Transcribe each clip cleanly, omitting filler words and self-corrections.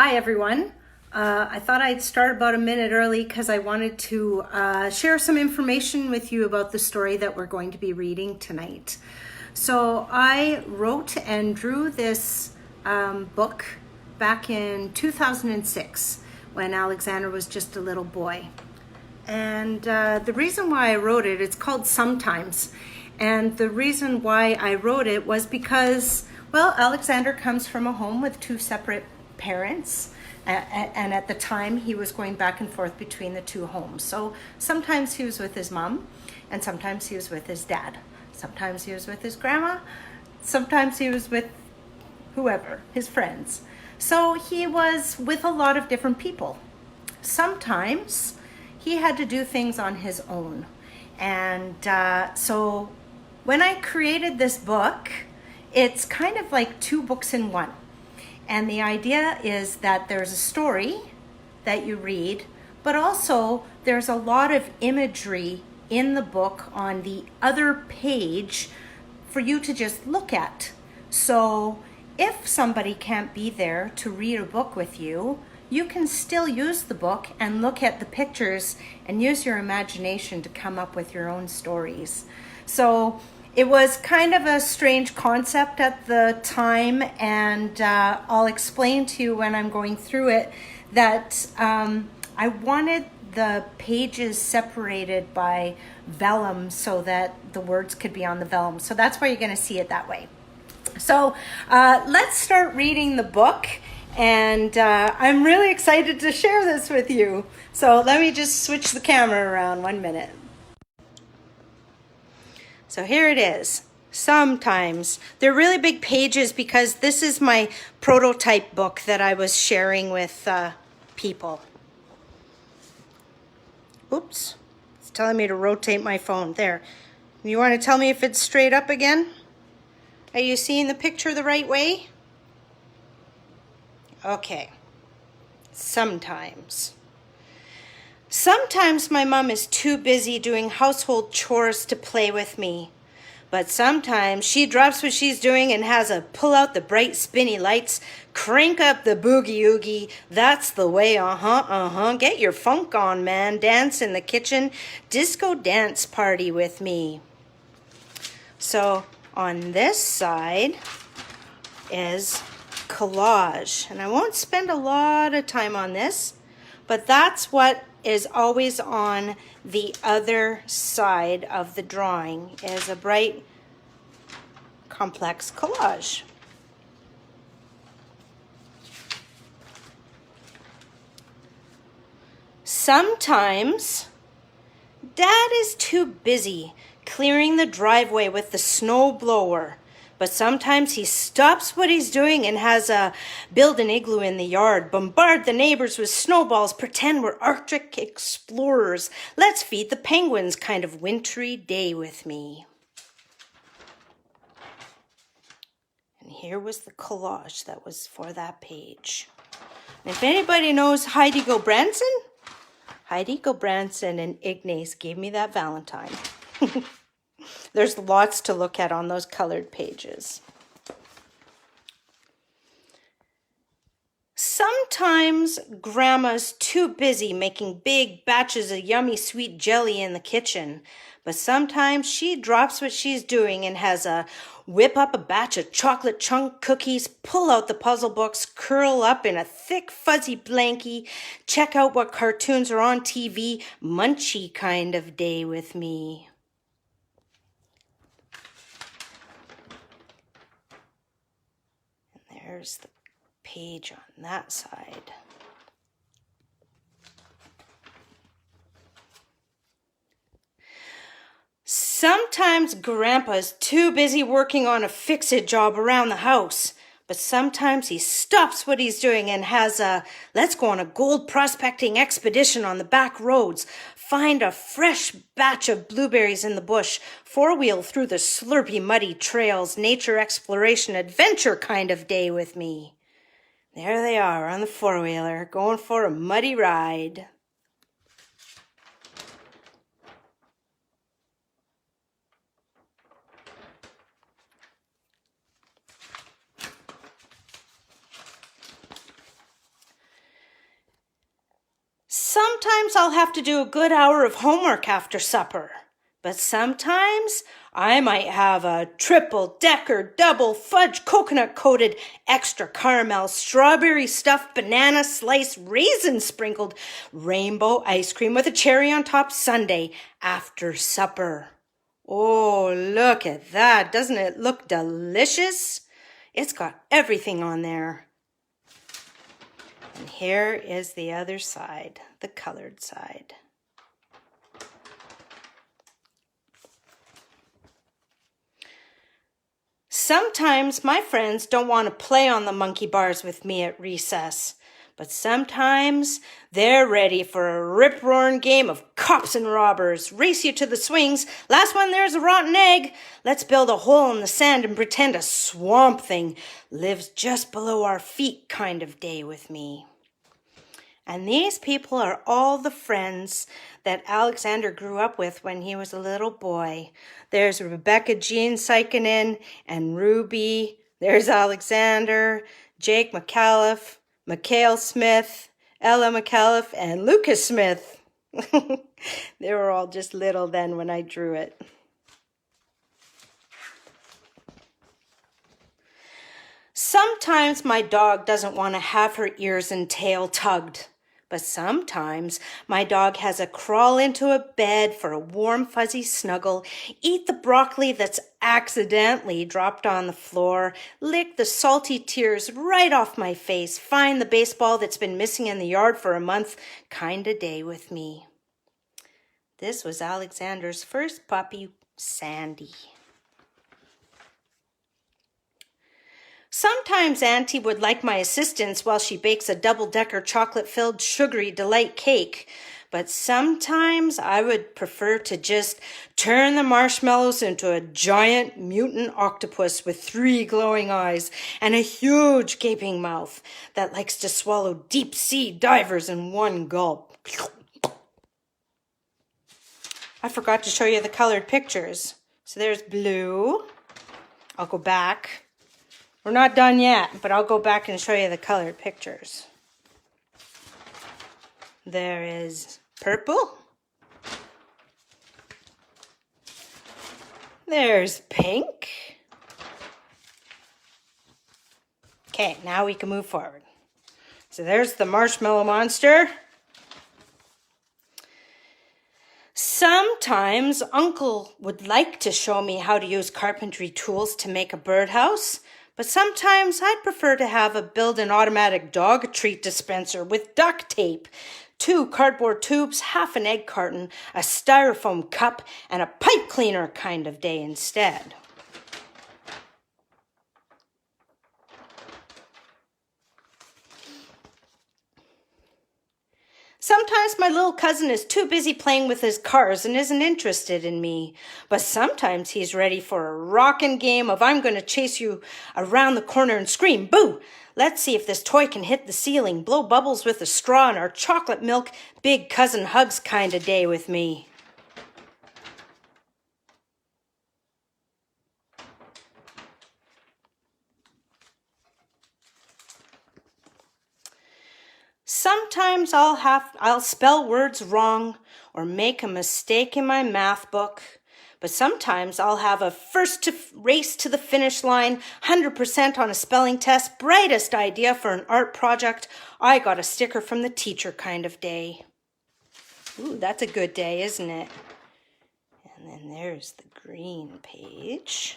Hi everyone. I thought I'd start about a minute early because I wanted to share some information with you about the story that we're going to be reading tonight. So I wrote and drew this book back in 2006 when Alexander was just a little boy. And the reason why I wrote it, it's called Sometimes. And the reason why I wrote it was because, well, Alexander comes from a home with two separate parents, and at the time he was going back and forth between the two homes. So sometimes he was with his mom, and sometimes he was with his dad. Sometimes he was with his grandma, sometimes he was with whoever, his friends. So he was with a lot of different people. Sometimes he had to do things on his own. And so when I created this book, it's kind of like two books in one. And the idea is that there's a story that you read, but also there's a lot of imagery in the book on the other page for you to just look at. So if somebody can't be there to read a book with you, you can still use the book and look at the pictures and use your imagination to come up with your own stories. So it was kind of a strange concept at the time, and I'll explain to you when I'm going through it that I wanted the pages separated by vellum so that the words could be on the vellum. So that's why you're going to see it that way. So let's start reading the book, and I'm really excited to share this with you. So let me just switch the camera around 1 minute. So here it is. Sometimes. They're really big pages because this is my prototype book that I was sharing with people. Oops. It's telling me to rotate my phone. There. You want to tell me if it's straight up again? Are you seeing the picture the right way? Okay. Sometimes. Sometimes my mom is too busy doing household chores to play with me. But sometimes she drops what she's doing and has a pull out the bright spinny lights, crank up the boogie oogie. That's the way, Get your funk on, man. Dance in the kitchen. Disco dance party with me. So on this side is collage. And I won't spend a lot of time on this, but that's what is always on the other side of the drawing, is a bright, complex collage. Sometimes Dad is too busy clearing the driveway with the snow blower. But sometimes he stops what he's doing and has build an igloo in the yard, bombard the neighbors with snowballs, pretend we're Arctic explorers. Let's feed the penguins kind of wintry day with me. And here was the collage that was for that page. And if anybody knows Heidi Gulbranson and Ignace gave me that Valentine. There's lots to look at on those colored pages. Sometimes Grandma's too busy making big batches of yummy sweet jelly in the kitchen, but sometimes she drops what she's doing and has a whip up a batch of chocolate chunk cookies, pull out the puzzle books, curl up in a thick fuzzy blankie, check out what cartoons are on TV, munchy kind of day with me. There's the page on that side. Sometimes Grandpa's too busy working on a fix-it job around the house, but sometimes he stops what he's doing and has a let's go on a gold prospecting expedition on the back roads, find a fresh batch of blueberries in the bush, four-wheel through the slurpy muddy trails, nature exploration adventure kind of day with me. There they are on the four-wheeler going for a muddy ride. Sometimes I'll have to do a good hour of homework after supper. But sometimes I might have a triple-decker, double fudge, coconut-coated, extra caramel, strawberry stuffed, banana slice, raisin sprinkled, rainbow ice cream with a cherry on top sundae after supper. Oh, look at that. Doesn't it look delicious? It's got everything on there. And here is the other side, the colored side. Sometimes my friends don't want to play on the monkey bars with me at recess, but sometimes they're ready for a rip-roaring game of cops and robbers. Race you to the swings. Last one there's a rotten egg. Let's build a hole in the sand and pretend a swamp thing lives just below our feet kind of day with me. And these people are all the friends that Alexander grew up with when he was a little boy. There's Rebecca Jean Sikinen and Ruby. There's Alexander, Jake McAuliffe, Mikhail Smith, Ella McAuliffe, and Lucas Smith. They were all just little then when I drew it. Sometimes my dog doesn't want to have her ears and tail tugged. But sometimes my dog has a crawl into a bed for a warm, fuzzy snuggle, eat the broccoli that's accidentally dropped on the floor, lick the salty tears right off my face, find the baseball that's been missing in the yard for a month kind of day with me. This was Alexander's first puppy, Sandy. Sometimes Auntie would like my assistance while she bakes a double-decker chocolate-filled sugary delight cake, but sometimes I would prefer to just turn the marshmallows into a giant mutant octopus with 3 glowing eyes and a huge gaping mouth that likes to swallow deep-sea divers in one gulp. I forgot to show you the colored pictures. So there's blue. I'll go back. We're not done yet, but I'll go back and show you the colored pictures. There is purple. There's pink. Okay, now we can move forward. So there's the marshmallow monster. Sometimes Uncle would like to show me how to use carpentry tools to make a birdhouse. But sometimes I'd prefer to build an automatic dog treat dispenser with duct tape, 2 cardboard tubes, half an egg carton, a styrofoam cup, and a pipe cleaner kind of day instead. Sometimes my little cousin is too busy playing with his cars and isn't interested in me. But sometimes he's ready for a rockin' game of I'm going to chase you around the corner and scream, boo! Let's see if this toy can hit the ceiling, blow bubbles with a straw, and our chocolate milk big cousin hugs kind of day with me. Sometimes I'll spell words wrong or make a mistake in my math book, but sometimes I'll have a race to the finish line, 100% on a spelling test, brightest idea for an art project, I got a sticker from the teacher kind of day. Ooh, that's a good day, isn't it? And then there's the green page.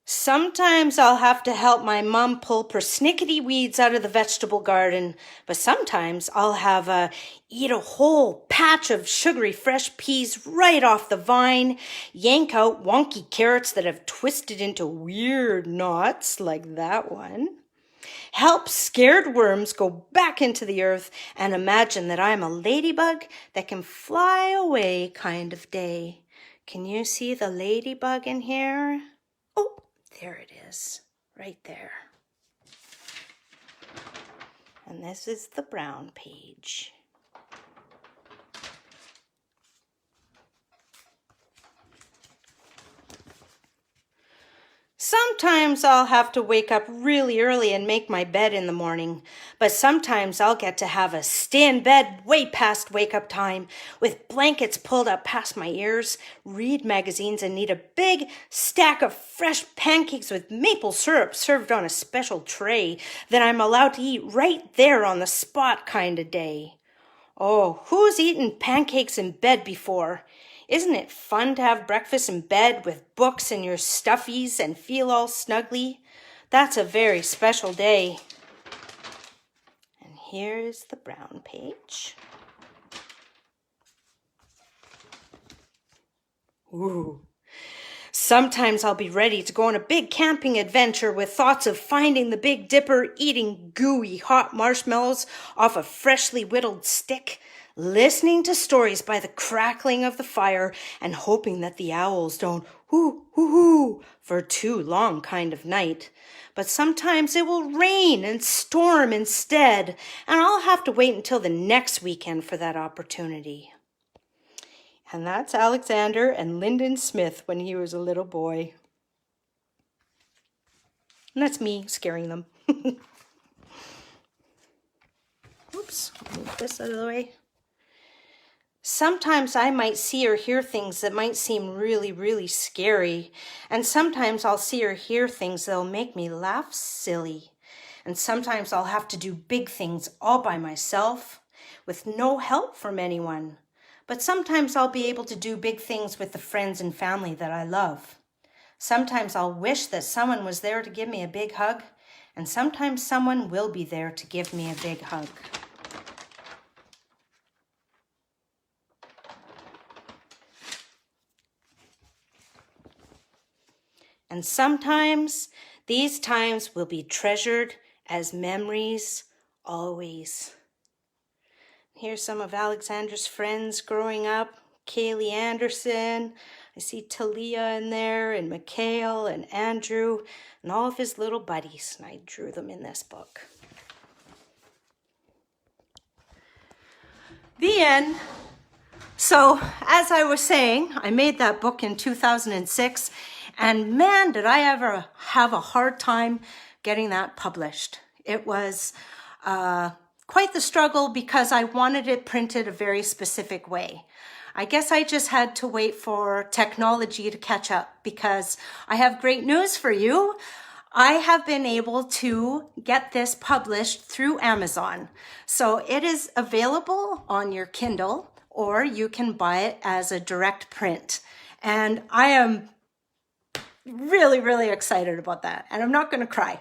Sometimes I'll have to help my mom pull persnickety weeds out of the vegetable garden, but sometimes I'll eat a whole patch of sugary fresh peas right off the vine, yank out wonky carrots that have twisted into weird knots like that one, help scared worms go back into the earth, and imagine that I'm a ladybug that can fly away kind of day. Can you see the ladybug in here? Oh, there it is, right there. And this is the brown page. Sometimes I'll have to wake up really early and make my bed in the morning, but sometimes I'll get to have a stay in bed way past wake-up time with blankets pulled up past my ears, read magazines, and eat a big stack of fresh pancakes with maple syrup served on a special tray that I'm allowed to eat right there on the spot kind of day. Oh, who's eaten pancakes in bed before? Isn't it fun to have breakfast in bed with books and your stuffies and feel all snuggly? That's a very special day. And here's the brown page. Ooh. Sometimes I'll be ready to go on a big camping adventure with thoughts of finding the Big Dipper, eating gooey hot marshmallows off a freshly whittled stick, listening to stories by the crackling of the fire, and hoping that the owls don't hoo hoo hoo for too long kind of night. But sometimes it will rain and storm instead, and I'll have to wait until the next weekend for that opportunity. And that's Alexander and Lyndon Smith when he was a little boy. And that's me scaring them. Oops, I'll move this out of the way. Sometimes I might see or hear things that might seem really, really scary. And sometimes I'll see or hear things that'll make me laugh silly. And sometimes I'll have to do big things all by myself with no help from anyone. But sometimes I'll be able to do big things with the friends and family that I love. Sometimes I'll wish that someone was there to give me a big hug, and sometimes someone will be there to give me a big hug. And sometimes these times will be treasured as memories always. Here's some of Alexander's friends growing up. Kaylee Anderson. I see Talia in there, and Mikhail and Andrew, and all of his little buddies. And I drew them in this book. The end. So, as I was saying, I made that book in 2006, and man, did I ever have a hard time getting that published. It was quite the struggle because I wanted it printed a very specific way. I guess I just had to wait for technology to catch up, because I have great news for you. I have been able to get this published through Amazon. So it is available on your Kindle, or you can buy it as a direct print. And I am really, really excited about that. And I'm not going to cry.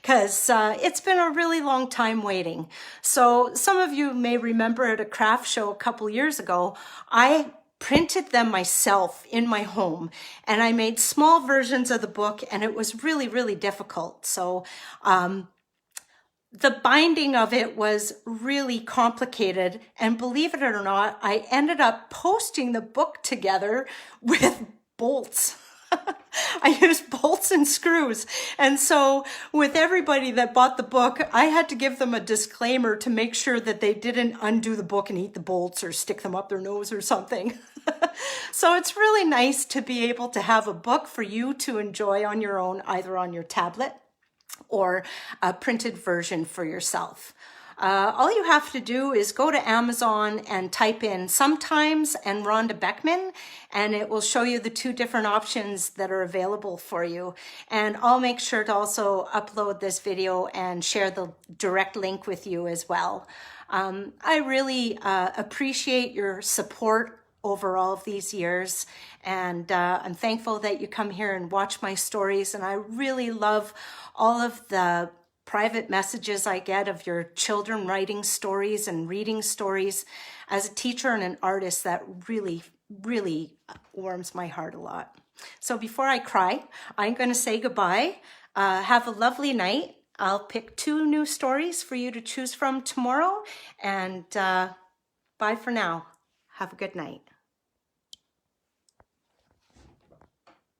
Because it's been a really long time waiting. So some of you may remember at a craft show a couple years ago, I printed them myself in my home, and I made small versions of the book, and it was really, really difficult. So the binding of it was really complicated, and believe it or not, I ended up posting the book together with bolts. I used bolts and screws. And so with everybody that bought the book, I had to give them a disclaimer to make sure that they didn't undo the book and eat the bolts or stick them up their nose or something. So it's really nice to be able to have a book for you to enjoy on your own, either on your tablet or a printed version for yourself. All you have to do is go to Amazon and type in "sometimes" and Rhond aBeckman, and it will show you the two different options that are available for you. And I'll make sure to also upload this video and share the direct link with you as well. I really appreciate your support over all of these years, and I'm thankful that you come here and watch my stories, and I really love all of the private messages I get of your children writing stories and reading stories. As a teacher and an artist, that really, really warms my heart a lot. So before I cry, I'm going to say goodbye. Have a lovely night. I'll pick 2 new stories for you to choose from tomorrow, and bye for now. Have a good night.